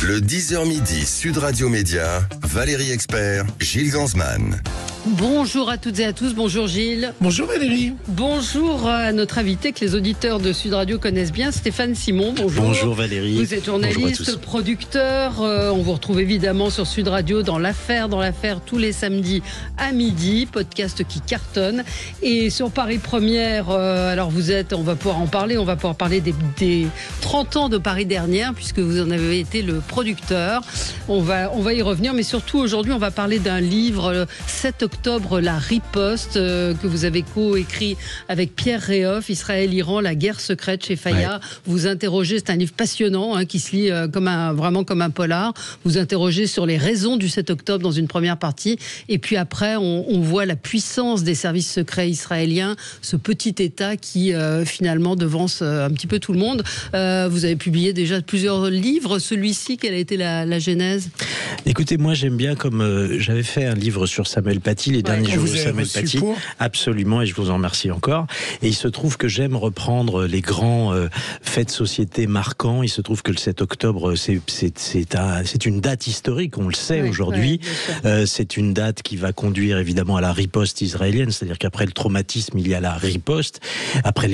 Le 10h midi, Sud Radio Média, Valérie Expert, Gilles Gansman. Bonjour à toutes et à tous, bonjour Gilles. Bonjour Valérie. Bonjour à notre invité que les auditeurs de Sud Radio connaissent bien, Stéphane Simon. Bonjour. Bonjour Valérie. Vous êtes journaliste, producteur. On vous retrouve évidemment sur Sud Radio dans l'affaire tous les samedis à midi, podcast qui cartonne. Et sur Paris Première, alors on va pouvoir en parler, on va pouvoir parler des 30 ans de Paris Dernière, puisque vous en avez été le producteur. On va y revenir, mais surtout aujourd'hui, on va parler d'un livre, 7 octobre, La Riposte, que vous avez co-écrit avec Pierre Réhoff, Israël-Iran, la guerre secrète chez Fayard. Ouais. Vous interrogez, c'est un livre passionnant qui se lit vraiment comme un polar. Vous interrogez sur les raisons du 7 octobre dans une première partie. Et puis après, on voit la puissance des services secrets israéliens, ce petit État qui finalement devance un petit peu tout le monde. Vous avez publié déjà plusieurs livres. Celui-ci, quelle a été la genèse ? Écoutez, moi j'aime bien, comme j'avais fait un livre sur Samuel Paty, les derniers jours de Samuel Paty. Absolument, et je vous en remercie encore. Et il se trouve que j'aime reprendre les grands faits de société marquants. Il se trouve que le 7 octobre, c'est une date historique, on le sait aujourd'hui. C'est une date qui va conduire évidemment à la riposte israélienne, c'est-à-dire qu'après le traumatisme, il y a la riposte. Après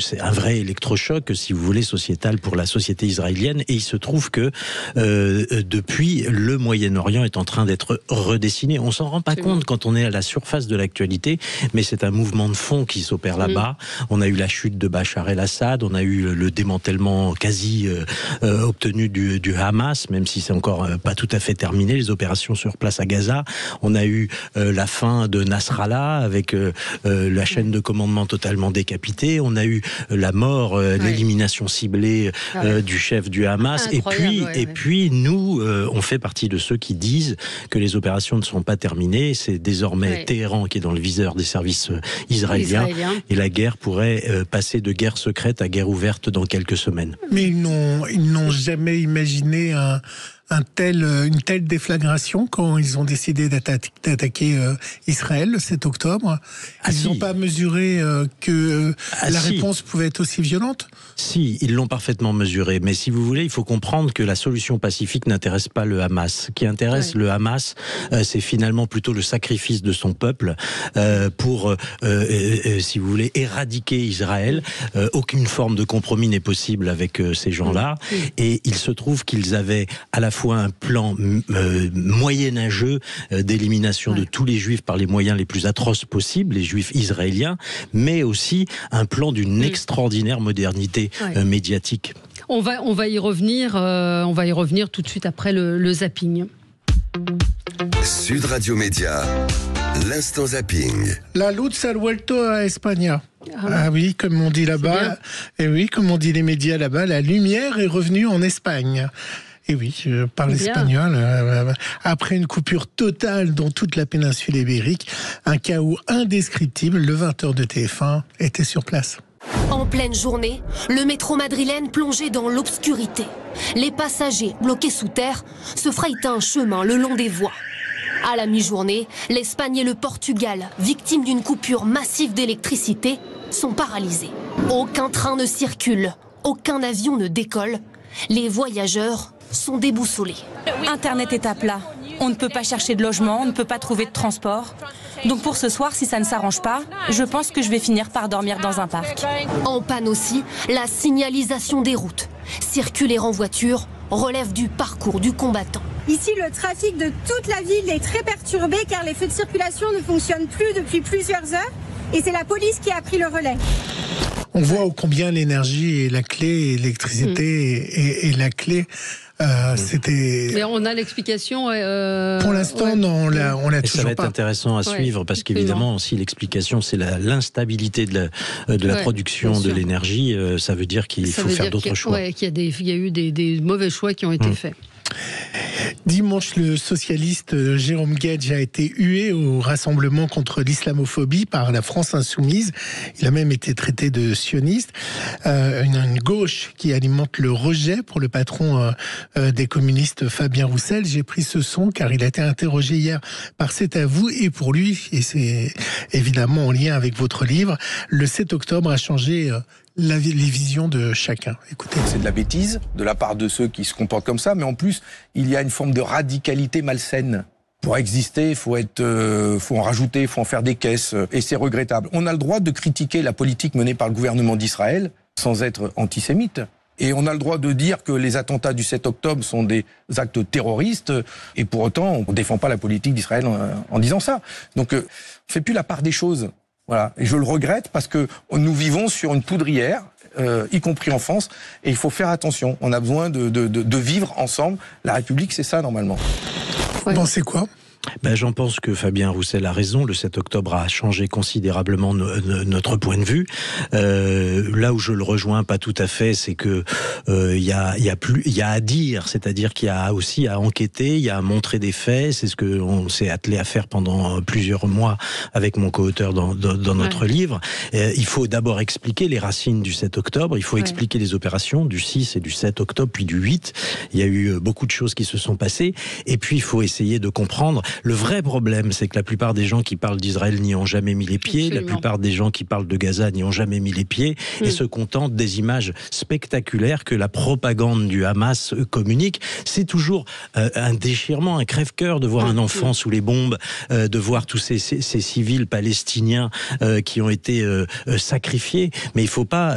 c'est un vrai électrochoc, si vous voulez, sociétal pour la société israélienne. Et il se trouve que depuis, le Moyen-Orient est en train d'être redessiné. On s'en rend pas compte quand on est à la surface de l'actualité, mais c'est un mouvement de fond qui s'opère là-bas. On a eu la chute de Bachar el-Assad, on a eu le démantèlement quasi obtenu du Hamas, même si c'est encore pas tout à fait terminé, les opérations sur place à Gaza. On a eu la fin de Nasrallah avec la chaîne de commandement totalement décapitée. On a eu la mort, l'élimination ciblée du chef du Hamas. Et puis nous, on fait partie de ceux qui disent que les opérations ne sont pas terminées. C'est désormais Téhéran qui est dans le viseur des services israéliens. Et la guerre pourrait passer de guerre secrète à guerre ouverte dans quelques semaines. Mais ils n'ont jamais imaginé une telle déflagration quand ils ont décidé d'attaquer Israël le 7 octobre. Ils n'ont pas mesuré que la réponse pouvait être aussi violente ? Si, ils l'ont parfaitement mesuré. Mais si vous voulez, il faut comprendre que la solution pacifique n'intéresse pas le Hamas. Ce qui intéresse le Hamas, c'est finalement plutôt le sacrifice de son peuple pour, si vous voulez, éradiquer Israël. Aucune forme de compromis n'est possible avec ces gens-là. Et il se trouve qu'ils avaient à la fois un plan moyenâgeux d'élimination de tous les juifs par les moyens les plus atroces possibles, les juifs israéliens, mais aussi un plan d'une extraordinaire modernité médiatique. On va y revenir tout de suite après le zapping. Sud Radio Média, l'instant zapping. La luz ha vuelto a España. Ah oui, comme on dit là-bas, et oui, comme on dit les médias là-bas, la lumière est revenue en Espagne. Et oui, je parle espagnol. Après une coupure totale dans toute la péninsule ibérique, un chaos indescriptible, le 20h de TF1 était sur place. En pleine journée, le métro madrilène plongeait dans l'obscurité. Les passagers, bloqués sous terre, se frayent un chemin le long des voies. À la mi-journée, l'Espagne et le Portugal, victimes d'une coupure massive d'électricité, sont paralysés. Aucun train ne circule, aucun avion ne décolle. Les voyageurs sont déboussolés. Internet est à plat. On ne peut pas chercher de logement, on ne peut pas trouver de transport. Donc pour ce soir, si ça ne s'arrange pas, je pense que je vais finir par dormir dans un parc. En panne aussi, la signalisation des routes. Circuler en voiture relève du parcours du combattant. Ici, le trafic de toute la ville est très perturbé car les feux de circulation ne fonctionnent plus depuis plusieurs heures et c'est la police qui a pris le relais. On voit combien l'énergie est la clé, l'électricité est la clé. Mais on a l'explication. Pour l'instant, on l'a toujours pas. Ça va être intéressant à suivre parce qu'évidemment, si l'explication c'est l'instabilité de la production de l'énergie, ça veut dire qu'il faut faire d'autres choix. Qu'il y a eu des mauvais choix qui ont été faits. Dimanche, le socialiste Jérôme Guedj a été hué au rassemblement contre l'islamophobie par la France insoumise. Il a même été traité de sioniste. Une gauche qui alimente le rejet pour le patron des communistes Fabien Roussel. J'ai pris ce son car il a été interrogé hier par C'est à vous et pour lui, et c'est évidemment en lien avec votre livre, le 7 octobre a changé les visions de chacun. Écoutez. C'est de la bêtise de la part de ceux qui se comportent comme ça, mais en plus, il y a une forme de radicalité malsaine. Pour exister, il faut en rajouter, il faut en faire des caisses, et c'est regrettable. On a le droit de critiquer la politique menée par le gouvernement d'Israël sans être antisémite. Et on a le droit de dire que les attentats du 7 octobre sont des actes terroristes, et pour autant, on ne défend pas la politique d'Israël en disant ça. Donc, on ne fait plus la part des choses. Voilà. Et je le regrette parce que nous vivons sur une poudrière, y compris en France, et il faut faire attention. On a besoin de vivre ensemble. La République, c'est ça, normalement. Vous pensez quoi ? J'en pense que Fabien Roussel a raison. Le 7 octobre a changé considérablement notre point de vue. Là où je le rejoins pas tout à fait, c'est que il y a à dire, c'est-à-dire qu'il y a aussi à enquêter, il y a à montrer des faits. C'est ce que on s'est attelé à faire pendant plusieurs mois avec mon co-auteur dans notre livre. Il faut d'abord expliquer les racines du 7 octobre. Il faut expliquer les opérations du 6 et du 7 octobre, puis du 8. Il y a eu beaucoup de choses qui se sont passées. Et puis il faut essayer de comprendre. Le vrai problème, c'est que la plupart des gens qui parlent d'Israël n'y ont jamais mis les pieds. Absolument. La plupart des gens qui parlent de Gaza n'y ont jamais mis les pieds et se contentent des images spectaculaires que la propagande du Hamas communique. C'est toujours un déchirement, un crève-cœur de voir un enfant sous les bombes, de voir tous ces civils palestiniens qui ont été sacrifiés. Mais il faut pas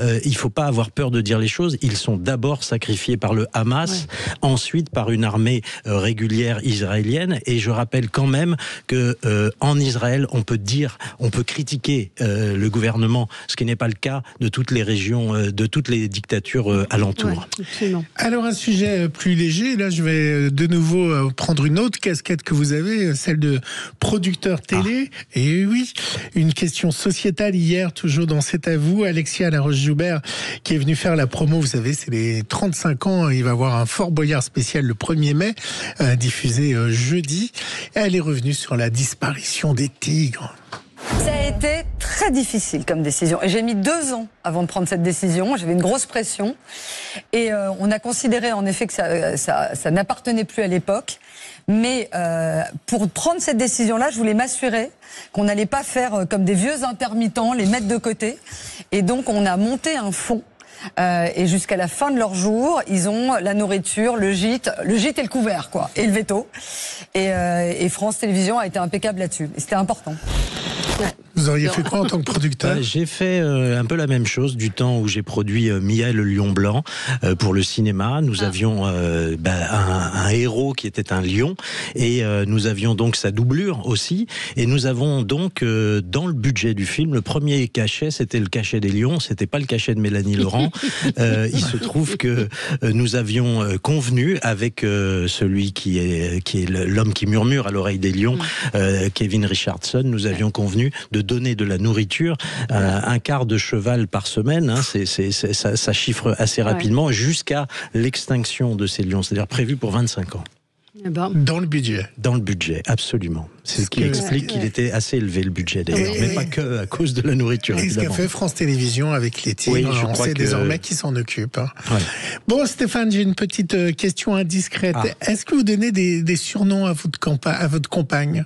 avoir peur de dire les choses. Ils sont d'abord sacrifiés par le Hamas, ensuite par une armée régulière israélienne. Et je rappelle quand même que en Israël, on peut critiquer le gouvernement, ce qui n'est pas le cas de toutes les régions, de toutes les dictatures alentours. Ouais, alors un sujet plus léger, là je vais de nouveau prendre une autre casquette que vous avez, celle de producteur télé. Et oui, une question sociétale hier, toujours dans C'est à vous, Alexia Laroche-Joubert qui est venue faire la promo, vous savez, c'est les 35 ans, il va y avoir un Fort Boyard spécial le 1er mai, diffusé jeudi. Elle est revenue sur la disparition des tigres. Ça a été très difficile comme décision. Et j'ai mis 2 ans avant de prendre cette décision. J'avais une grosse pression. Et on a considéré en effet que ça n'appartenait plus à l'époque. Mais pour prendre cette décision-là, je voulais m'assurer qu'on n'allait pas faire comme des vieux intermittents, les mettre de côté. Et donc on a monté un fonds. Et jusqu'à la fin de leur jour, ils ont la nourriture, le gîte et le couvert, quoi, et le veto. Et France Télévisions a été impeccable là-dessus. Et c'était important. Vous auriez fait quoi en tant que producteur ? J'ai fait un peu la même chose du temps où j'ai produit Mia et le lion blanc pour le cinéma. Nous avions un héros qui était un lion et nous avions donc sa doublure aussi. Et nous avons donc dans le budget du film, le premier cachet, c'était le cachet des lions, c'était pas le cachet de Mélanie Laurent. Il se trouve que nous avions convenu avec celui qui est l'homme qui murmure à l'oreille des lions, Kevin Richardson, nous avions convenu de donner de la nourriture, un quart de cheval par semaine, ça chiffre assez rapidement, jusqu'à l'extinction de ces lions, c'est-à-dire prévu pour 25 ans. Dans le budget. Dans le budget, absolument. C'est ce qui explique qu'il était assez élevé le budget d'ailleurs, mais pas que à cause de la nourriture. Et ce qu'a fait France Télévisions avec les tigres, on sait désormais qui s'en occupe. Ouais. Bon Stéphane, j'ai une petite question indiscrète. Est-ce que vous donnez des surnoms à votre compagne ?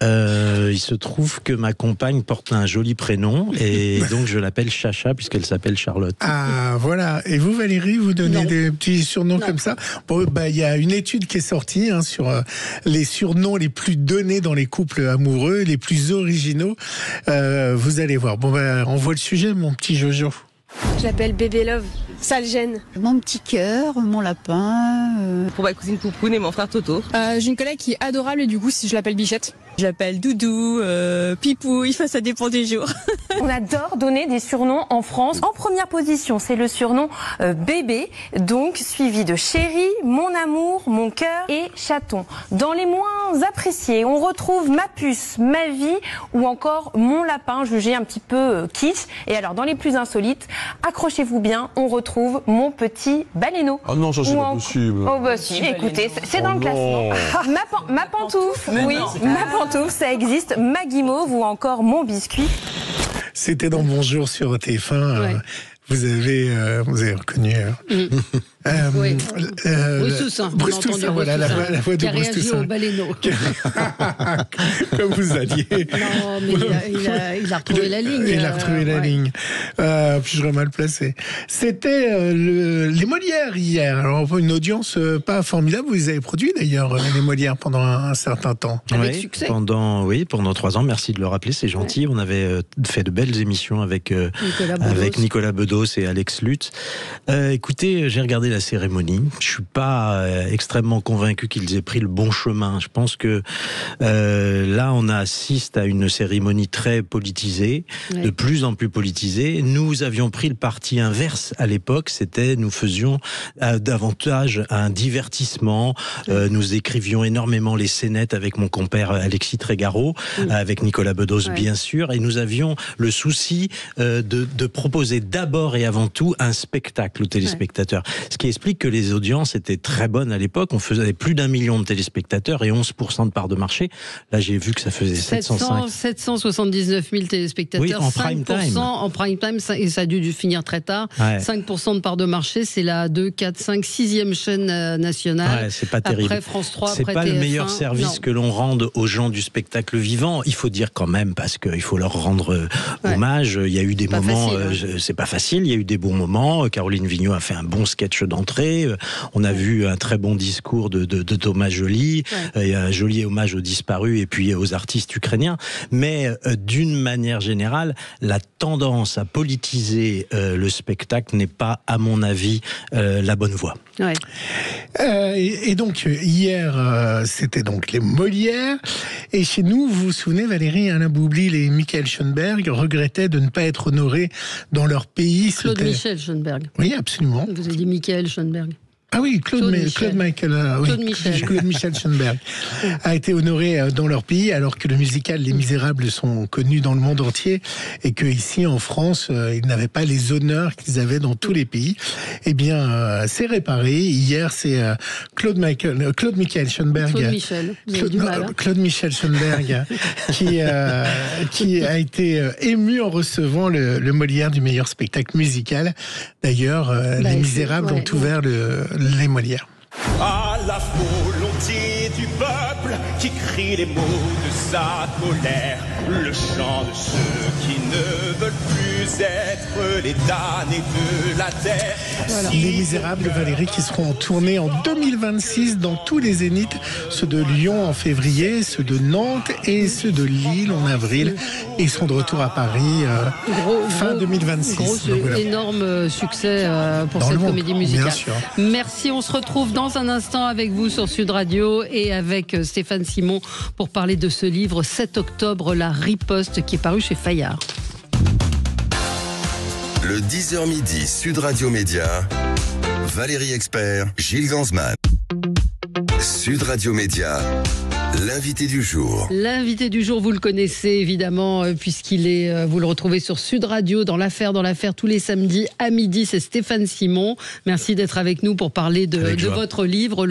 Il se trouve que ma compagne porte un joli prénom et donc je l'appelle Chacha puisqu'elle s'appelle Charlotte. Ah voilà. Et vous Valérie, vous donnez des petits surnoms comme ça ? Bon, il y a une étude qui est sortie sur les surnoms les plus donnés dans les couples amoureux, les plus originaux. Vous allez voir. Bon on voit le sujet, mon petit Jojo. Je l'appelle Bébé Love, ça le gêne. Mon petit cœur, mon lapin. Pour ma cousine Poupoune et mon frère Toto. J'ai une collègue qui est adorable et du coup je l'appelle Bichette. Je l'appelle Doudou, Pipou, ça dépend des jours. On adore donner des surnoms en France. En première position, c'est le surnom bébé, donc suivi de chéri, mon amour, mon cœur et chaton. Dans les moins appréciés, on retrouve ma puce, ma vie ou encore mon lapin, jugé un petit peu kitsch. Et alors dans les plus insolites, accrochez-vous bien, on retrouve mon petit baleineau. Ah non, ça c'est pas possible. Oh bah si, écoutez, c'est dans le classement. Ma pantoufle, oui, ma pantoufle, ça existe, ma guimauve ou encore mon biscuit. C'était dans Bonjour sur TF1. Vous avez reconnu. Oui. Bruce Toussaint, voilà, la voix de Bruce Toussaint. Qui a réagi au baleineau. Comme vous alliez. Non, mais il a retrouvé la ligne. Il a retrouvé la ligne. Puis je serais mal placé. C'était les Molières hier. Alors, une audience pas formidable. Vous les avez produits d'ailleurs, les Molières, pendant un certain temps. Avec succès. Pendant 3 ans. Merci de le rappeler, c'est gentil. Ouais. On avait fait de belles émissions avec Nicolas Bedos et Alex Lutz. Écoutez, j'ai regardé la cérémonie. Je suis pas extrêmement convaincu qu'ils aient pris le bon chemin. Je pense que là, on assiste à une cérémonie très politisée, de plus en plus politisée. Nous avions pris le parti inverse à l'époque. Nous faisions davantage un divertissement. Nous écrivions énormément les scénettes avec mon compère Alexis Trégaro, avec Nicolas Bedos bien sûr, et nous avions le souci de proposer d'abord et avant tout un spectacle aux téléspectateurs. Ce qui explique que les audiences étaient très bonnes à l'époque. On faisait plus d'1 million de téléspectateurs et 11% de part de marché. Là, j'ai vu que ça faisait 779 000 téléspectateurs. Oui, en prime time. En prime time, et ça a dû finir très tard. 5% de part de marché, c'est la 2, 4, 5, 6e chaîne nationale. C'est pas terrible. Après France 3, c'est après pas TF1, le meilleur service que l'on rende aux gens du spectacle vivant. Il faut dire quand même, parce qu'il faut leur rendre hommage. Il y a eu des moments, c'est pas facile, il y a eu des bons moments. Caroline Vigneault a fait un bon sketch d'entrée. On a vu un très bon discours de Thomas Joly, un joli hommage aux disparus et puis aux artistes ukrainiens. Mais d'une manière générale, la tendance à politiser le spectacle n'est pas, à mon avis, la bonne voie. Et donc, hier, c'était donc les Molières. Et chez nous, vous vous souvenez, Valérie, Alain Boublil et Michael Schoenberg regrettaient de ne pas être honorés dans leur pays. Claude Michel Schoenberg. Oui, absolument. Vous avez dit Michael Schoenberg. Ah oui, Claude Michel Schoenberg a été honoré dans leur pays, alors que le musical Les Misérables sont connus dans le monde entier et que ici en France, ils n'avaient pas les honneurs qu'ils avaient dans tous les pays. Eh bien, c'est réparé. Hier, c'est Claude Michel Schoenberg. Claude Michel Schoenberg qui a été ému en recevant le Molière du meilleur spectacle musical. D'ailleurs, Les Misérables ont ouvert les Molières. À la volonté du peuple qui crie les mots de sa colère, le chant de ceux qui ne veulent plus être les damnés de la terre. Voilà. Les Misérables, Valérie, qui seront en tournée en 2026 dans tous les zéniths, ceux de Lyon en février, ceux de Nantes et ceux de Lille en avril. Et ils seront de retour à Paris fin 2026. Énorme succès pour cette comédie musicale. Merci, on se retrouve dans un instant avec vous sur Sud Radio et avec Stéphane Simon pour parler de ce livre 7 octobre, La Riposte, qui est paru chez Fayard. Le 10h midi, Sud Radio Média, Valérie Expert, Gilles Gansman. Sud Radio Média, l'invité du jour. L'invité du jour, vous le connaissez évidemment, puisqu'il est, vous le retrouvez sur Sud Radio dans l'affaire tous les samedis à midi. C'est Stéphane Simon. Merci d'être avec nous pour parler de votre livre.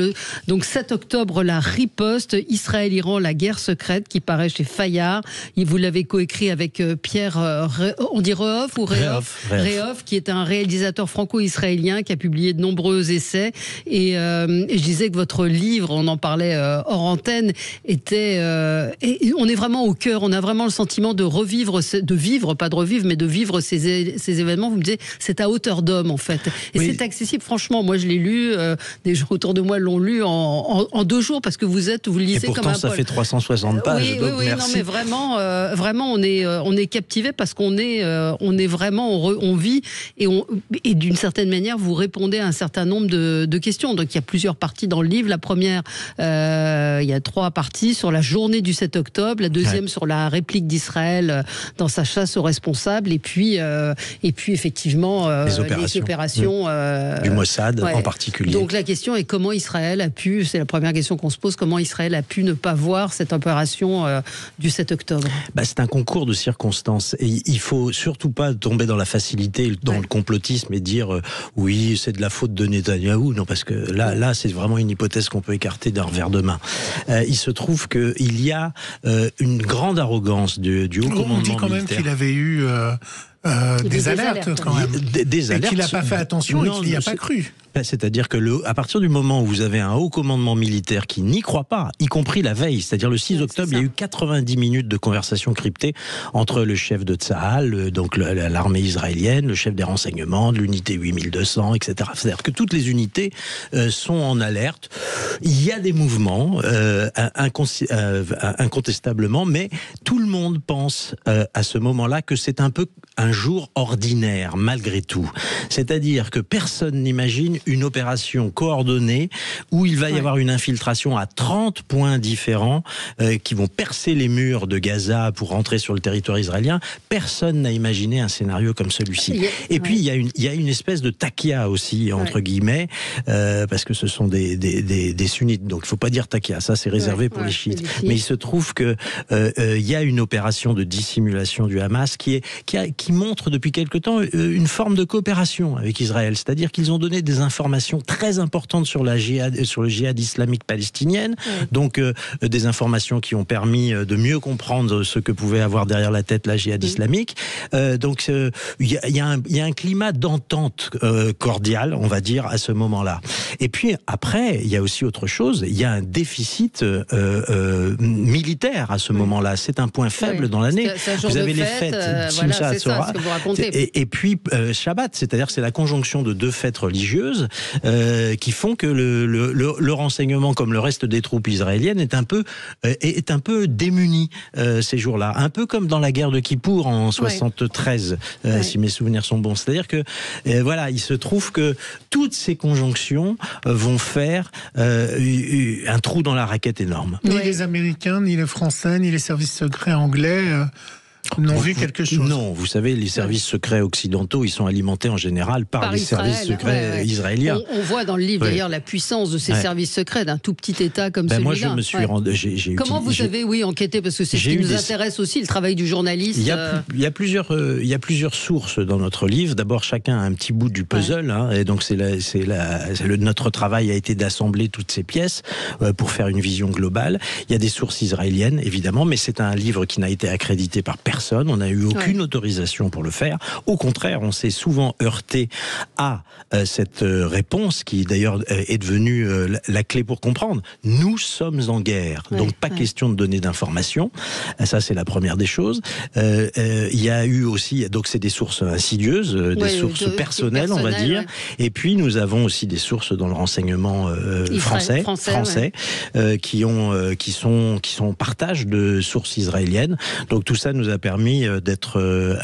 Donc 7 octobre, La Riposte, Israël-Iran, la guerre secrète, qui paraît chez Fayard. Vous l'avez coécrit avec Pierre, on dit Rehoff ou Rehoff, qui est un réalisateur franco-israélien qui a publié de nombreux essais. Et je disais que votre livre, on en parlait hors antenne, et on est vraiment au cœur, on a vraiment le sentiment de revivre, mais de vivre ces événements. Vous me disiez, c'est à hauteur d'homme en fait. Et c'est accessible, franchement, moi je l'ai lu, des gens autour de moi l'ont lu en 2 jours, parce que vous le lisez comme un pourtant ça fait 360 pages. Oui, non mais vraiment on est captivé, parce qu'on est vraiment, on vit, et d'une certaine manière vous répondez à un certain nombre de questions. Donc il y a plusieurs parties dans le livre. La première, il y a 3 partie sur la journée du 7 octobre, la deuxième sur la réplique d'Israël dans sa chasse aux responsables, et puis effectivement les opérations du Mossad en particulier. Donc la question est comment Israël a pu, c'est la première question qu'on se pose, comment Israël a pu ne pas voir cette opération du 7 octobre. C'est un concours de circonstances, et il faut surtout pas tomber dans la facilité, dans le complotisme, et dire oui, c'est de la faute de Netanyahou. Non, parce que là c'est vraiment une hypothèse qu'on peut écarter d'un revers de main. Il se trouve qu'il y a une grande arrogance du haut commandement militaire. On dit quand même qu'il avait eu des alertes quand même. Des alertes. Et qu'il n'a pas fait attention et qu'il n'y a pas cru. C'est-à-dire que à partir du moment où vous avez un haut commandement militaire qui n'y croit pas, y compris la veille, c'est-à-dire le 6 octobre, il y a eu 90 minutes de conversation cryptée entre le chef de Tsahal, donc l'armée israélienne, le chef des renseignements, de l'unité 8200, etc. C'est-à-dire que toutes les unités sont en alerte. Il y a des mouvements, incontestablement, mais tout le monde pense à ce moment-là que c'est un peu un jour ordinaire, malgré tout. C'est-à-dire que personne n'imagine une opération coordonnée où il va y avoir une infiltration à 30 points différents qui vont percer les murs de Gaza pour rentrer sur le territoire israélien. Personne n'a imaginé un scénario comme celui-ci. Et puis, il y a une espèce de takia aussi, entre guillemets, parce que ce sont des sunnites. Donc, il ne faut pas dire takia, ça c'est réservé pour les chiites. Mais il se trouve que il y a une opération de dissimulation du Hamas qui montre depuis quelque temps une forme de coopération avec Israël. C'est-à-dire qu'ils ont donné des informations très importantes sur le djihad islamique palestinienne, donc des informations qui ont permis de mieux comprendre ce que pouvait avoir derrière la tête la djihad islamique. Donc il y a un climat d'entente cordiale, on va dire, à ce moment-là. Et puis après, il y a aussi autre chose, il y a un déficit militaire à ce moment-là. C'est un point faible dans l'année. Vous avez les fêtes, Simchat Hatzorah, et puis Shabbat, c'est-à-dire que c'est la conjonction de deux fêtes religieuses qui font que le renseignement, comme le reste des troupes israéliennes, est un peu démuni ces jours-là. Un peu comme dans la guerre de Kippour en 73, si mes souvenirs sont bons. C'est-à-dire que voilà, il se trouve que toutes ces conjonctions vont faire un trou dans la raquette énorme. Ni les Américains, ni les Français, ni les services secrets anglais n'ont vu quelque chose. Non, vous savez, les services secrets occidentaux, ils sont alimentés en général par les services secrets israéliens. On voit dans le livre d'ailleurs la puissance de ces services secrets d'un tout petit État comme celui-là. Moi, je me suis rendu. Comment vous avez enquêté, parce que c'est ce qui nous intéresse aussi, le travail du journaliste. Il y a plusieurs sources dans notre livre. D'abord, chacun a un petit bout du puzzle, et donc notre travail a été d'assembler toutes ces pièces pour faire une vision globale. Il y a des sources israéliennes, évidemment, mais c'est un livre qui n'a été accrédité par personne. On n'a eu aucune autorisation pour le faire. Au contraire, on s'est souvent heurté à cette réponse qui d'ailleurs est devenue la clé pour comprendre. Nous sommes en guerre, donc pas question de donner d'informations. Ça, c'est la première des choses. Il y a eu aussi, donc c'est des sources insidieuses, des sources personnelles, on va dire. Et puis nous avons aussi des sources dans le renseignement français qui sont partage de sources israéliennes. Donc tout ça nous a permis d'être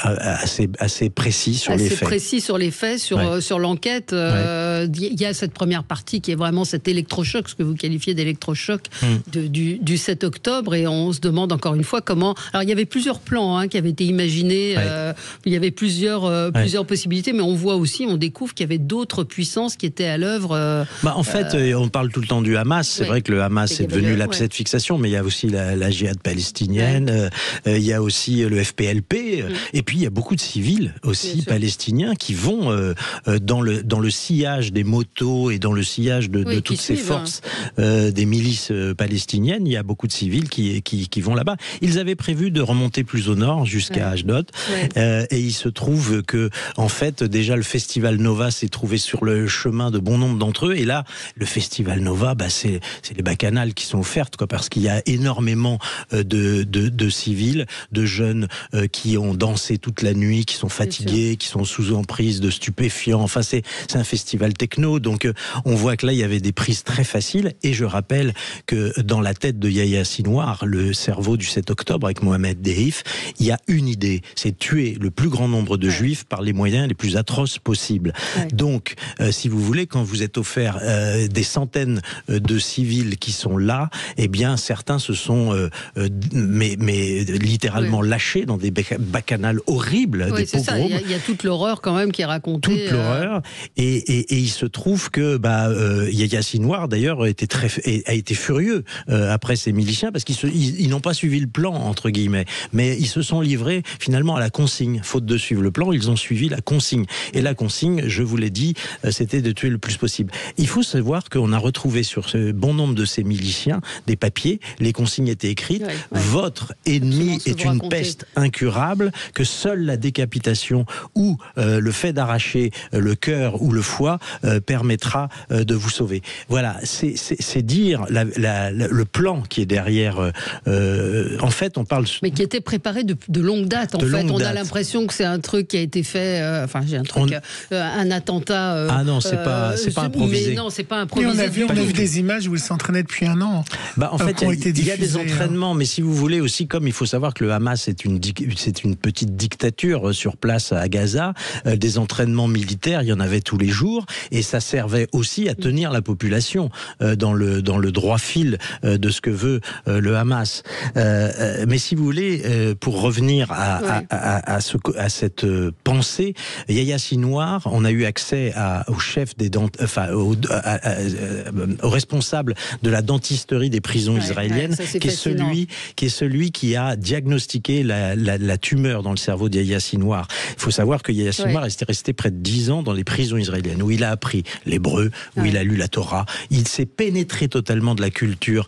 assez précis sur les faits. Assez précis sur les faits, sur l'enquête. Il y a cette première partie qui est vraiment cet électrochoc, ce que vous qualifiez d'électrochoc du 7 octobre, et on se demande encore une fois comment... Alors il y avait plusieurs plans qui avaient été imaginés, il y avait plusieurs possibilités, mais on voit aussi, on découvre qu'il y avait d'autres puissances qui étaient à l'œuvre. En fait, on parle tout le temps du Hamas, c'est vrai que le Hamas est devenu l'abcès de fixation, mais il y a aussi la djihad palestinienne, il y a aussi le FPLP, et puis il y a beaucoup de civils aussi palestiniens qui vont dans le sillage des motos et dans le sillage de toutes ces forces des milices palestiniennes. Il y a beaucoup de civils qui vont là-bas. Ils avaient prévu de remonter plus au nord jusqu'à Ashdod, et il se trouve que en fait déjà le festival Nova s'est trouvé sur le chemin de bon nombre d'entre eux, et là le festival Nova, c'est les bacchanales qui sont offertes, parce qu'il y a énormément de civils, de jeunes qui ont dansé toute la nuit, qui sont fatigués, qui sont sous emprise de stupéfiants. Enfin, c'est un festival techno, donc on voit que là, il y avait des prises très faciles, et je rappelle que dans la tête de Yahya Sinwar, le cerveau du 7 octobre, avec Mohamed Deif, il y a une idée, c'est tuer le plus grand nombre de juifs par les moyens les plus atroces possibles. Donc, si vous voulez, quand vous êtes offert des centaines de civils qui sont là, eh bien, certains se sont mais littéralement lâchés dans des bacchanales horribles, des pogroms. Il y a toute l'horreur quand même qui est racontée. Toute l'horreur, et il se trouve que Yahya Sinwar d'ailleurs a été furieux après ces miliciens, parce qu'ils n'ont pas suivi le plan, entre guillemets, mais ils se sont livrés finalement à la consigne. Faute de suivre le plan, ils ont suivi la consigne, et la consigne, je vous l'ai dit, c'était de tuer le plus possible. Il faut savoir qu'on a retrouvé sur ce bon nombre de ces miliciens des papiers, les consignes étaient écrites, votre ennemi est une peste. reste incurable, que seule la décapitation ou le fait d'arracher le cœur ou le foie permettra de vous sauver. Voilà, c'est dire le plan qui est derrière. En fait, on parle... Mais qui était préparé de longue date, en fait. On a l'impression que c'est un truc qui a été fait... un attentat... ah non, c'est pas improvisé. Mais non, c'est pas improvisé. On a vu des images où ils s'entraînaient depuis un an. En fait, il y a des entraînements, mais si vous voulez aussi, comme il faut savoir que le Hamas c'est une petite dictature sur place à Gaza, des entraînements militaires, il y en avait tous les jours, et ça servait aussi à tenir la population dans le droit fil de ce que veut le Hamas. Mais si vous voulez, pour revenir à cette pensée, Yahya Sinwar, on a eu accès au chef au responsable de la dentisterie des prisons israéliennes, qui est celui qui a diagnostiqué la tumeur dans le cerveau de Yahya Sinwar. Il faut savoir que Yahya Sinwar est resté près de 10 ans dans les prisons israéliennes, où il a appris l'hébreu, où il a lu la Torah. Il s'est pénétré totalement de la culture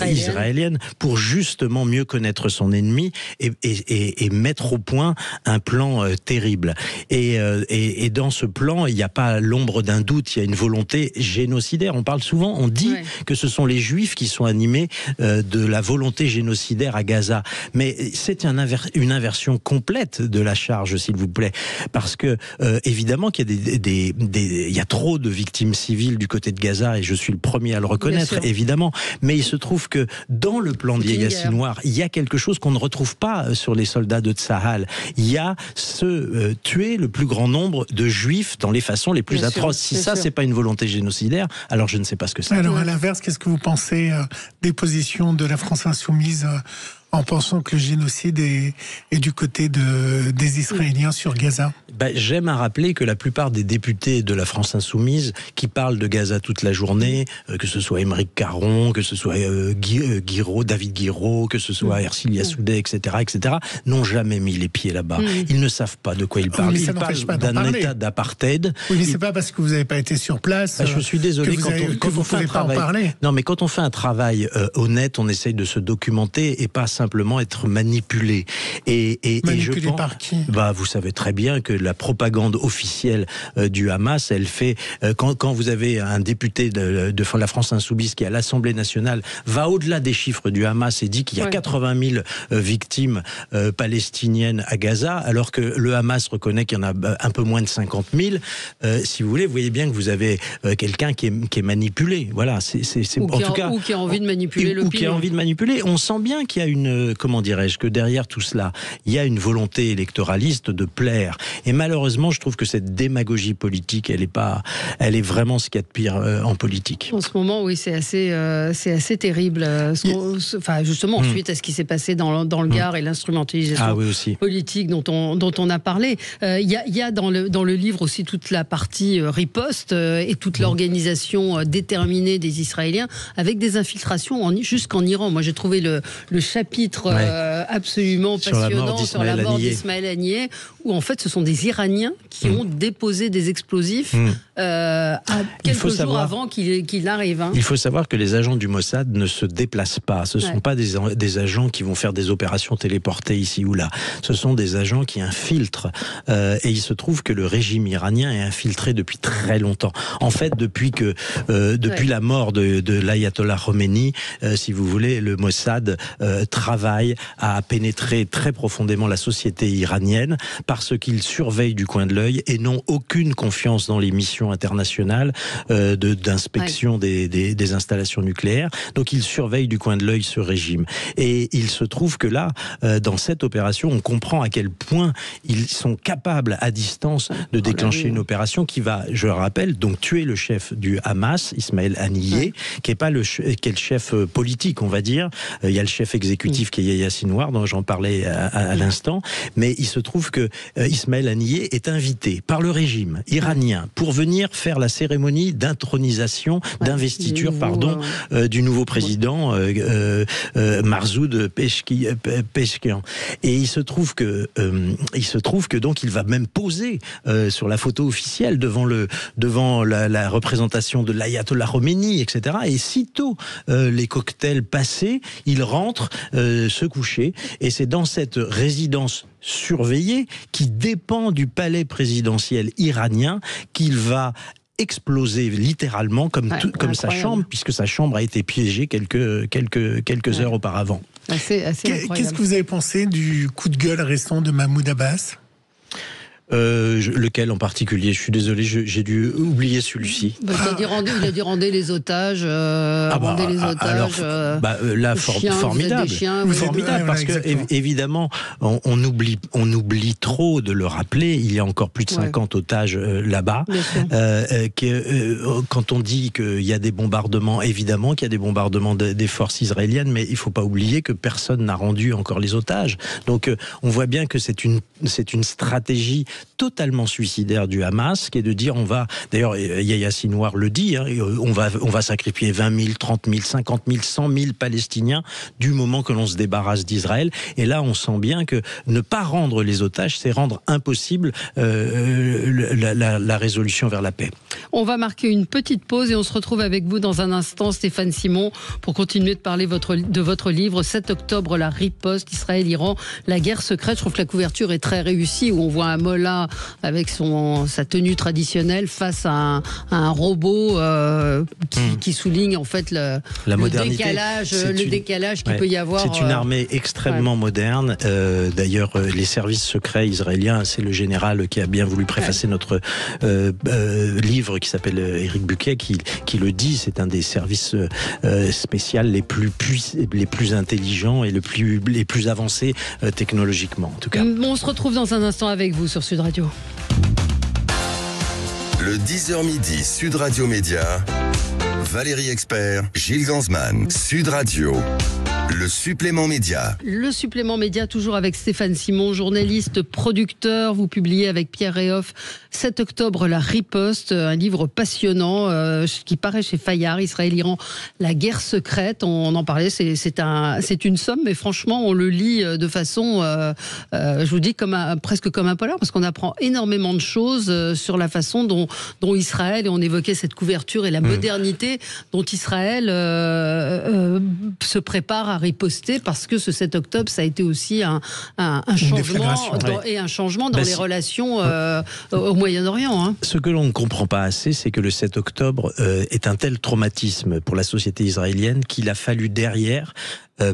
israélienne pour justement mieux connaître son ennemi et mettre au point un plan terrible. Et dans ce plan, il n'y a pas l'ombre d'un doute, il y a une volonté génocidaire. On dit que ce sont les Juifs qui sont animés de la volonté génocidaire à Gaza. Mais c'est une inversion complète de la charge, s'il vous plaît. Parce que, évidemment, qu'il y a il y a trop de victimes civiles du côté de Gaza, et je suis le premier à le reconnaître, évidemment. Mais il se trouve que dans le plan de Yahya Sinwar, il y a quelque chose qu'on ne retrouve pas sur les soldats de Tsahal. Il y a tuer le plus grand nombre de Juifs dans les façons les plus atroces. Si ça, c'est pas une volonté génocidaire, alors je ne sais pas ce que c'est. Alors, à l'inverse, qu'est-ce que vous pensez des positions de la France insoumise en pensant que le génocide est du côté des Israéliens sur Gaza? J'aime à rappeler que la plupart des députés de la France insoumise qui parlent de Gaza toute la journée, que ce soit Aymeric Caron, que ce soit David Guiraud, que ce soit Ercilia Soudé, etc., n'ont jamais mis les pieds là-bas. Ils ne savent pas de quoi ils parlent. Ils parlent d'un état d'apartheid. Oui, mais c'est pas parce que vous n'avez pas été sur place. Je suis désolé, quand on fait un travail. Non, mais quand on fait un travail honnête, on essaye de se documenter et pas simplement être manipulé. Manipulé je pense, par qui? Vous savez très bien que la propagande officielle du Hamas, elle fait quand vous avez un député de la France insoumise qui à l'Assemblée nationale va au-delà des chiffres du Hamas et dit qu'il y a 80 000 victimes palestiniennes à Gaza, alors que le Hamas reconnaît qu'il y en a un peu moins de 50 000. Si vous voulez, vous voyez bien que vous avez quelqu'un qui est manipulé. Voilà, ou qui a envie de manipuler l'opinion. Ou qui a envie de manipuler. On sent bien qu'il y a que derrière tout cela, il y a une volonté électoraliste de plaire. Et malheureusement, je trouve que cette démagogie politique, elle est vraiment ce qu'il y a de pire en politique. En ce moment, oui, c'est assez terrible. Justement, suite à ce qui s'est passé dans le Gard et l'instrumentalisation politique dont on a parlé. Il y a dans le livre aussi toute la partie riposte et toute l'organisation déterminée des Israéliens avec des infiltrations jusqu'en Iran. Moi, j'ai trouvé le chapitre absolument passionnant sur la mort d'Ismaël Haniyeh, où en fait ce sont des Iraniens qui ont déposé des explosifs quelques jours avant qu'il arrive. Il faut savoir que les agents du Mossad ne se déplacent pas. Ce ne sont pas des agents qui vont faire des opérations téléportées ici ou là. Ce sont des agents qui infiltrent. Et il se trouve que le régime iranien est infiltré depuis très longtemps. En fait, depuis la mort de l'ayatollah Khomeini, si vous voulez, le Mossad travaille à pénétrer très profondément la société iranienne parce qu'ils surveillent du coin de l'œil et n'ont aucune confiance dans les missions internationales d'inspection des installations nucléaires. Donc ils surveillent du coin de l'œil ce régime. Et il se trouve que là, dans cette opération, on comprend à quel point ils sont capables à distance de déclencher une opération qui va, je le rappelle, donc tuer le chef du Hamas, Ismaël Haniyeh, qui est le chef politique, on va dire. Il y a le chef exécutif qui est Yahya Sinwar, dont j'en parlais à l'instant. Mais il se trouve que Ismaël Haniyeh est invité par le régime iranien pour venir venir faire la cérémonie d'intronisation, d'investiture, du nouveau président Marzoud Pezeshkian. Et il se trouve que donc il va même poser sur la photo officielle devant la représentation de l'ayatollah Khomeini, etc. Et sitôt les cocktails passés, il rentre se coucher. Et c'est dans cette résidence surveillée qui dépend du palais présidentiel iranien qu'il va exploser littéralement comme sa chambre, puisque sa chambre a été piégée quelques heures auparavant. Qu'est-ce que vous avez pensé du coup de gueule récent de Mahmoud Abbas ? Lequel en particulier? Je suis désolé, j'ai dû oublier celui-ci. Il a dit rendez les otages. Formidable. Formidable, parce que évidemment, on oublie trop de le rappeler. Il y a encore plus de 50 otages là-bas. Quand on dit qu'il y a des bombardements, évidemment qu'il y a des bombardements des forces israéliennes, mais il ne faut pas oublier que personne n'a rendu encore les otages. Donc on voit bien que c'est une stratégie totalement suicidaire du Hamas, qui est de dire d'ailleurs Yahya Sinwar le dit, on va sacrifier 20 000, 30 000, 50 000, 100 000 Palestiniens du moment que l'on se débarrasse d'Israël. Et là, on sent bien que ne pas rendre les otages, c'est rendre impossible la résolution vers la paix. On va marquer une petite pause et on se retrouve avec vous dans un instant, Stéphane Simon, pour continuer de parler de votre livre 7 octobre, la riposte, Israël-Iran, la guerre secrète. Je trouve que la couverture est très réussie, où on voit un mollah avec sa tenue traditionnelle face à un robot qui souligne en fait le décalage qu'il peut y avoir. C'est une armée extrêmement moderne. D'ailleurs, les services secrets israéliens, c'est le général qui a bien voulu préfacer notre livre qui s'appelle Éric Buquet qui le dit. C'est un des services spéciaux les plus intelligents et les plus avancés technologiquement, en tout cas. On se retrouve dans un instant avec vous sur Sud Radio. Le 10h midi, Sud Radio Média, Valérie Expert, Gilles Gansman, Sud Radio. Le supplément média. Le supplément média, toujours avec Stéphane Simon, journaliste, producteur. Vous publiez avec Pierre Réhoff 7 octobre, La Riposte, un livre passionnant qui paraît chez Fayard, Israël-Iran, la guerre secrète. On en parlait, c'est une somme, mais franchement, on le lit de façon, je vous dis, presque comme un polar, parce qu'on apprend énormément de choses sur la façon dont Israël, et on évoquait cette couverture et la modernité dont Israël se prépare à riposter, parce que ce 7 octobre, ça a été aussi un changement dans les relations au Moyen-Orient. Hein. Ce que l'on ne comprend pas assez, c'est que le 7 octobre est un tel traumatisme pour la société israélienne qu'il a fallu derrière,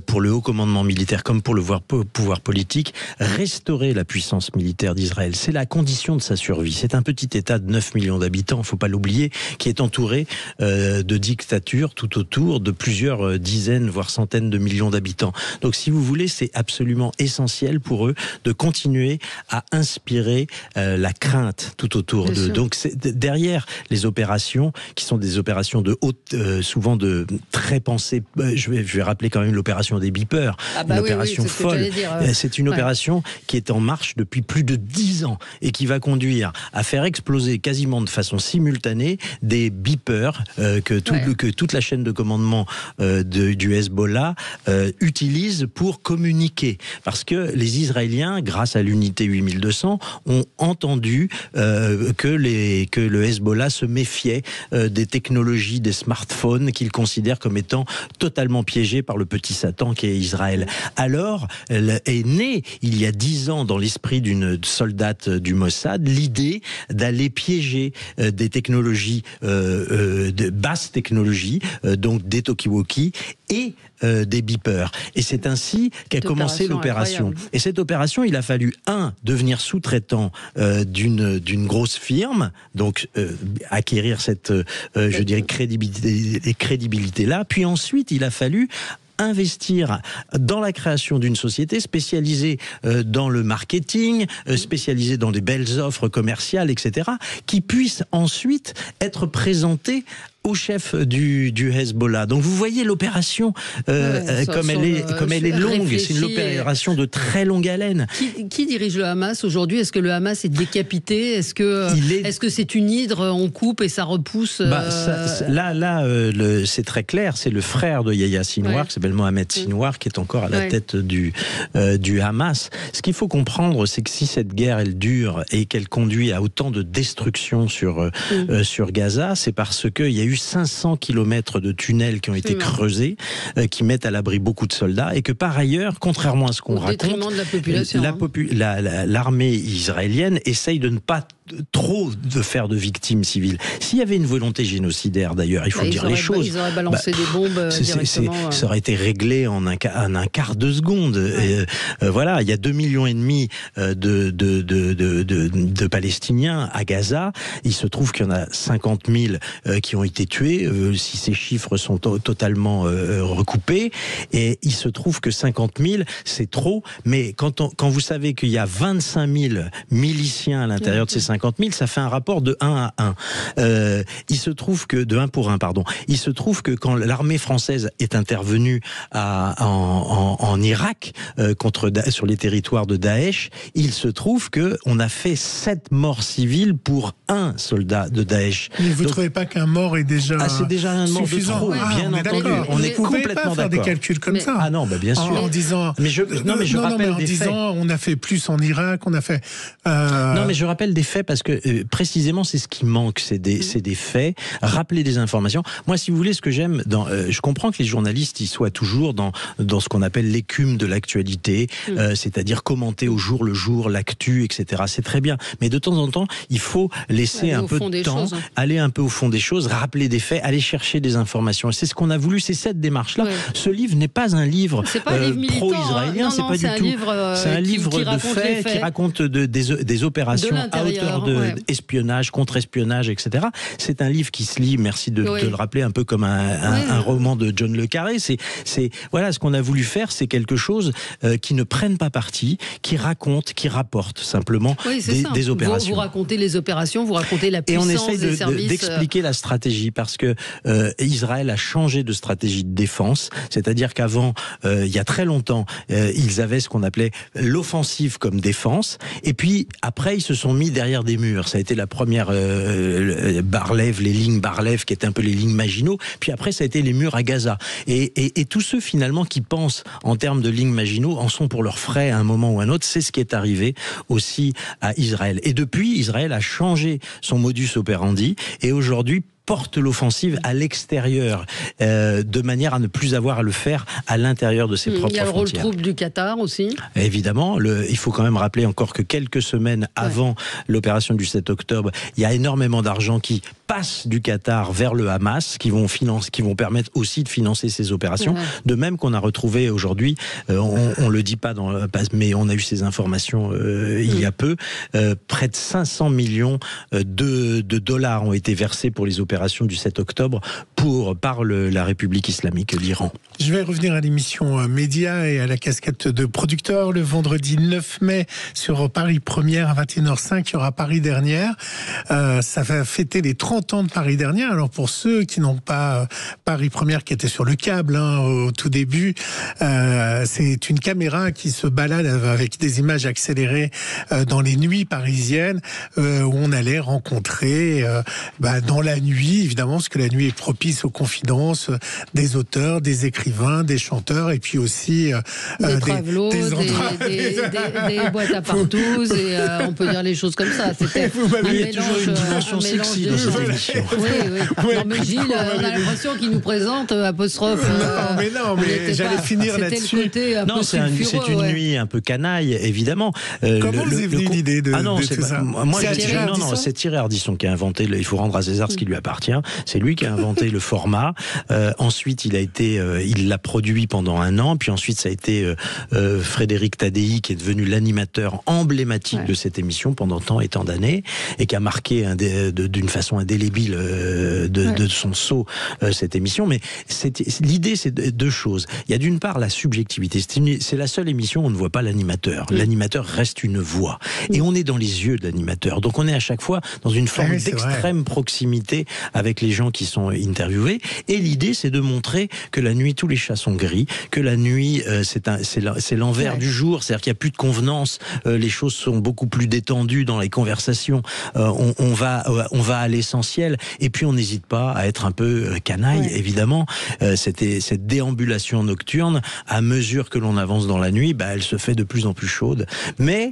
pour le haut commandement militaire comme pour le pouvoir politique, restaurer la puissance militaire d'Israël. C'est la condition de sa survie. C'est un petit État de 9 millions d'habitants, il ne faut pas l'oublier, qui est entouré de dictatures tout autour, de plusieurs dizaines, voire centaines de millions d'habitants. Donc si vous voulez, c'est absolument essentiel pour eux de continuer à inspirer la crainte tout autour d'eux. Donc derrière les opérations, qui sont des opérations de haute, souvent de très pensées, je vais rappeler quand même l'opération des beepers, une opération folle. C'est une opération qui est en marche depuis plus de 10 ans et qui va conduire à faire exploser quasiment de façon simultanée des beepers que toute la chaîne de commandement du Hezbollah utilise pour communiquer. Parce que les Israéliens, grâce à l'unité 8200, ont entendu que le Hezbollah se méfiait des technologies des smartphones qu'ils considèrent comme étant totalement piégées par le petit Satan qui est Israël. Alors, est née, il y a 10 ans, dans l'esprit d'une soldate du Mossad, l'idée d'aller piéger des technologies, de basse technologie, donc des talkie-walkie et des beepers. Et c'est ainsi qu'a commencé l'opération. Incroyable. Et cette opération, il a fallu, devenir sous-traitant d'une grosse firme, donc acquérir cette, je dirais, crédibilité-là. Puis ensuite, il a fallu investir dans la création d'une société spécialisée dans le marketing, spécialisée dans des belles offres commerciales, etc., qui puisse ensuite être présentée au chef du Hezbollah. Donc vous voyez l'opération comme elle est longue. C'est une opération de très longue haleine. Qui dirige le Hamas aujourd'hui? Est-ce que le Hamas est décapité? Est-ce que c'est une hydre, on coupe et ça repousse c'est très clair, c'est le frère de Yahya Sinwar, qui s'appelle Mohamed Sinwar, qui est encore à la tête du Hamas. Ce qu'il faut comprendre, c'est que si cette guerre, elle dure et qu'elle conduit à autant de destruction sur Gaza, c'est parce qu'il y a eu 500 kilomètres de tunnels qui ont été creusés, qui mettent à l'abri beaucoup de soldats, et que par ailleurs, contrairement à ce qu'on raconte, de la population, l'armée israélienne essaye de ne pas trop de faire de victimes civiles. S'il y avait une volonté génocidaire, d'ailleurs, il faut dire les choses. Ils auraient balancé des bombes directement. Ça aurait été réglé en un quart de seconde. Voilà, il y a 2,5 millions de Palestiniens à Gaza. Il se trouve qu'il y en a 50 000 qui ont été tués, si ces chiffres sont totalement recoupés. Et il se trouve que 50 000, c'est trop. Mais quand vous savez qu'il y a 25 000 miliciens à l'intérieur de ces 50 000, ça fait un rapport de 1 à 1. Il se trouve que, de 1 pour 1, pardon. Il se trouve que quand l'armée française est intervenue en Irak, sur les territoires de Daesh, il se trouve qu'on a fait 7 morts civiles pour 1 soldat de Daesh. Mais vous ne trouvez pas qu'un mort est déjà c'est déjà un mort de trop, bien entendu. On est complètement d'accord. Faire des calculs comme ça. Ah non, bien sûr. En disant... je rappelle des faits. On a fait plus en Irak, on a fait... Non, mais je rappelle des faits parce que précisément c'est ce qui manque, c'est des faits, rappeler des informations. Moi, si vous voulez, ce que j'aime, je comprends que les journalistes ils soient toujours dans ce qu'on appelle l'écume de l'actualité, c'est-à-dire commenter au jour le jour l'actu, etc. C'est très bien, mais de temps en temps, il faut laisser un peu de temps, aller un peu au fond des choses, rappeler des faits, aller chercher des informations. Et c'est ce qu'on a voulu, c'est cette démarche-là. Ce livre n'est pas un livre pro-israélien, c'est pas du tout. C'est un livre de faits qui raconte des opérations à hauteur d'espionnage, contre-espionnage, etc. C'est un livre qui se lit, merci de le rappeler, un peu comme un roman de John le Carré. Voilà, ce qu'on a voulu faire, c'est quelque chose qui ne prenne pas parti, qui raconte, qui rapporte simplement des opérations. Vous racontez les opérations, vous racontez la puissance des services. Et on essaye d'expliquer la stratégie, parce que Israël a changé de stratégie de défense, c'est-à-dire qu'avant, il y a très longtemps, ils avaient ce qu'on appelait l'offensive comme défense, et puis après, ils se sont mis derrière des murs. Ça a été la première Bar-Lev, les lignes Bar-Lev, qui étaient un peu les lignes Maginot, puis après, ça a été les murs à Gaza. Et tous ceux, finalement, qui pensent en termes de lignes Maginot, en sont pour leurs frais à un moment ou à un autre. C'est ce qui est arrivé aussi à Israël. Et depuis, Israël a changé son modus operandi, et aujourd'hui, porte l'offensive à l'extérieur, de manière à ne plus avoir à le faire à l'intérieur de ses propres frontières. Il y a le rôle trouble du Qatar aussi. Évidemment, il faut quand même rappeler encore que quelques semaines avant l'opération du 7 octobre, il y a énormément d'argent qui passe du Qatar vers le Hamas, qui vont permettre aussi de financer ces opérations. De même qu'on a retrouvé aujourd'hui, on le dit pas mais on a eu ces informations il y a peu, près de 500 millions de dollars ont été versés pour les opérations du 7 octobre par la République islamique d'Iran. Je vais revenir à l'émission Média et à la casquette de producteur. Le vendredi 9 mai sur Paris Première à 21h05, il y aura Paris Dernière. Ça va fêter les 30 ans de Paris Dernière. Alors pour ceux qui n'ont pas Paris Première, qui était sur le câble au tout début, c'est une caméra qui se balade avec des images accélérées dans les nuits parisiennes, où on allait rencontrer dans la nuit, évidemment, parce que la nuit est propice aux confidences des auteurs, des écrivains, des chanteurs, et puis aussi des travelots, des boîtes à partous, et on peut dire les choses comme ça. C'était il y a toujours une dimension sexy dans cette émission. Oui. Non, mais Gilles, on a l'impression qu'il nous présente apostrophe. Non, mais j'allais finir là-dessus. Non, c'est une nuit un peu canaille, évidemment. Comment vous est venue l'idée de ça? Moi, c'est Thierry Ardisson qui a inventé. Il faut rendre à César ce qui lui appartient. C'est lui qui a inventé le format. Ensuite, il il l'a produit pendant 1 an, puis ensuite ça a été Frédéric Tadei qui est devenu l'animateur emblématique de cette émission pendant tant et tant d'années, et qui a marqué d'une façon indélébile de son sceau cette émission. Mais l'idée, c'est 2 choses. Il y a d'une part la subjectivité. C'est la seule émission où on ne voit pas l'animateur. L'animateur reste une voix. Et on est dans les yeux de l'animateur. Donc on est à chaque fois dans une forme d'extrême proximité avec les gens qui sont interviewés. Et l'idée, c'est de montrer que la nuit, tous les chats sont gris, que la nuit, c'est l'envers du jour. C'est-à-dire qu'il n'y a plus de convenance. Les choses sont beaucoup plus détendues dans les conversations. On va à l'essentiel. Et puis on n'hésite pas à être un peu canaille, évidemment. Cette déambulation nocturne, à mesure que l'on avance dans la nuit, elle se fait de plus en plus chaude. Mais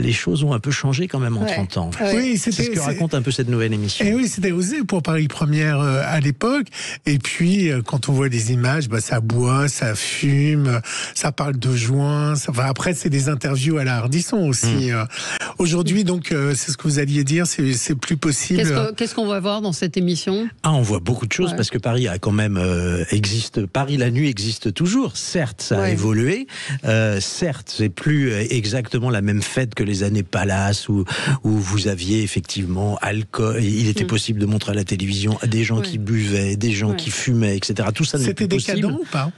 les choses ont un peu changé quand même en 30 ans. Oui, c'est ce que raconte un peu cette nouvelle émission. Et oui, c'était osé pour Paris Première à l'époque. Et puis, quand on voit des images, ça boit, ça fume, ça parle de joint. Après, c'est des interviews à la Ardisson aussi. Aujourd'hui, donc, c'est ce que vous alliez dire, c'est plus possible. Qu'est-ce qu'on va voir dans cette émission ? On voit beaucoup de choses parce que Paris a quand même Paris la nuit existe toujours. Certes, ça a évolué. Certes, c'est plus exactement la même fête que les années Palace où vous aviez effectivement alcool. Il était possible de montrer à la télévision des gens qui buvaient, des gens qui fumaient, etc. Tout ça n'est plus possible. C'était décadent ou pas ?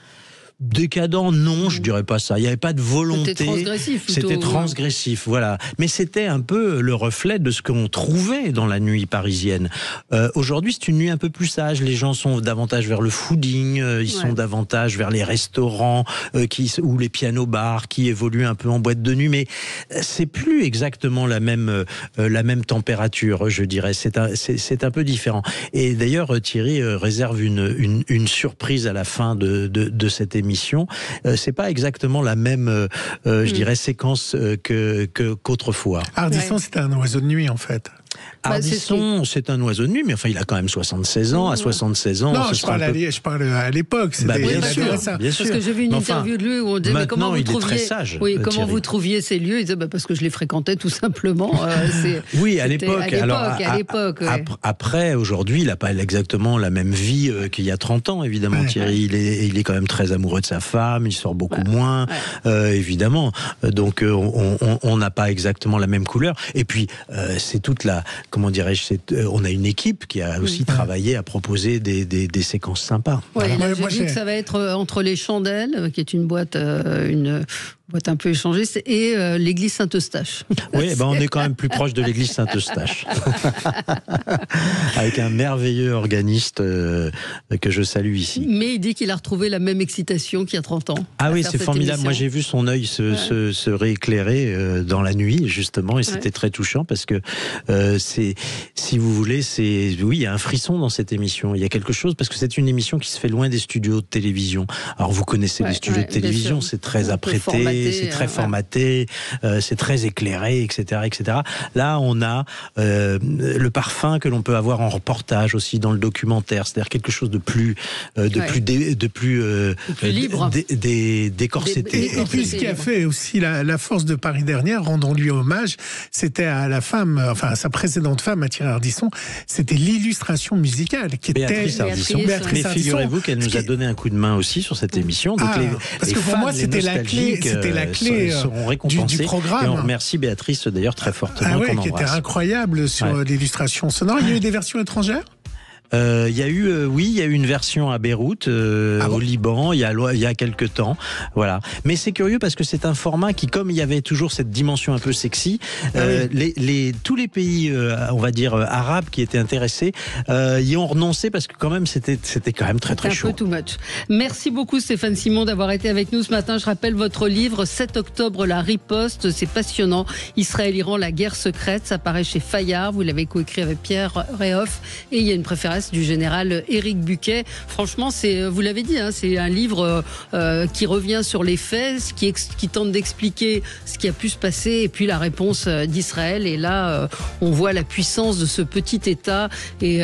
Décadent, non, je dirais pas ça. Il n'y avait pas de volonté. C'était transgressif. C'était transgressif, voilà. Mais c'était un peu le reflet de ce qu'on trouvait dans la nuit parisienne. Aujourd'hui, c'est une nuit un peu plus sage. Les gens sont davantage vers le fooding, ils sont davantage vers les restaurants ou les pianos-bars qui évoluent un peu en boîte de nuit. Mais c'est plus exactement la même température, je dirais. C'est un peu différent. Et d'ailleurs, Thierry réserve une surprise à la fin de cette émission. C'est pas exactement la même, je dirais, séquence qu'autrefois. Ardisson, c'était un oiseau de nuit, en fait. Ardisson, c'est un oiseau de nuit, mais enfin, il a quand même 76 ans. À 76 ans... Non, je parle à l'époque. Bien sûr. Parce que j'ai vu une interview de lui où on disait, mais comment vous trouviez... sage, comment vous trouviez ces lieux ? Il disait, parce que je les fréquentais tout simplement. Oui, à l'époque. Après, aujourd'hui, il n'a pas exactement la même vie qu'il y a 30 ans, évidemment, Thierry. Il est quand même très amoureux de sa femme, il sort beaucoup moins, évidemment. Donc, on n'a pas exactement la même couleur. Et puis, c'est toute la... Comment dirais-je, on a une équipe qui a aussi travaillé à proposer des séquences sympas. J'ai vu que ça va être entre les Chandelles, qui est une boîte un peu échangiste, et l'église Saint-Eustache. Oui, on est quand même plus proche de l'église Saint-Eustache. Avec un merveilleux organiste que je salue ici. Mais il dit qu'il a retrouvé la même excitation qu'il y a 30 ans. Ah oui, c'est formidable. Émission. Moi, j'ai vu son œil se rééclairer dans la nuit, justement, et c'était très touchant parce que si vous voulez, oui, il y a un frisson dans cette émission. Il y a quelque chose, parce que c'est une émission qui se fait loin des studios de télévision. Alors, vous connaissez les studios de télévision, c'est très apprêté, c'est très formaté, c'est très éclairé, etc., etc. Là, on a le parfum que l'on peut avoir en reportage aussi dans le documentaire, c'est-à-dire quelque chose de plus libre, décorseté. Et puis, ce qui a fait aussi la force de Paris dernière, rendons-lui hommage, c'était à la femme, enfin à sa précédente femme, à Thierry Ardisson, c'était l'illustration musicale qui était Béatrice Ardisson. Mais figurez-vous qu'elle nous a donné un coup de main aussi sur cette émission. Donc parce que pour moi, c'était la clé seront récompensés du programme. Et on remercie Béatrice d'ailleurs très fortement. Qui était incroyable sur l'illustration sonore. Il y a eu des versions étrangères ? Il y a eu une version à Beyrouth, au Liban, il y a quelques temps, voilà. Mais c'est curieux parce que c'est un format qui, comme il y avait toujours cette dimension un peu sexy, tous les pays, on va dire arabes qui étaient intéressés, y ont renoncé parce que quand même c'était quand même très chaud. Un peu too much. Merci beaucoup Stéphane Simon d'avoir été avec nous ce matin. Je rappelle votre livre 7 octobre, la riposte, c'est passionnant. Israël-Iran, la guerre secrète, ça paraît chez Fayard. Vous l'avez coécrit avec Pierre Réhoff et il y a une préface du général Éric Buquet. Franchement, vous l'avez dit, c'est un livre qui revient sur les faits, qui tente d'expliquer ce qui a pu se passer et puis la réponse d'Israël. Et là, on voit la puissance de ce petit État et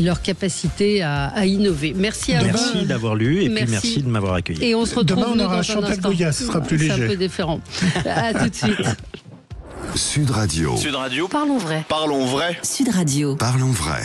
leur capacité à innover. Merci à vous. Merci d'avoir lu et puis merci de m'avoir accueilli. Et on se retrouve demain, on aura Chantal Goya, ce sera plus léger. C'est un peu différent. À tout de suite. Sud Radio. Sud Radio. Parlons vrai. Parlons vrai. Sud Radio. Parlons vrai.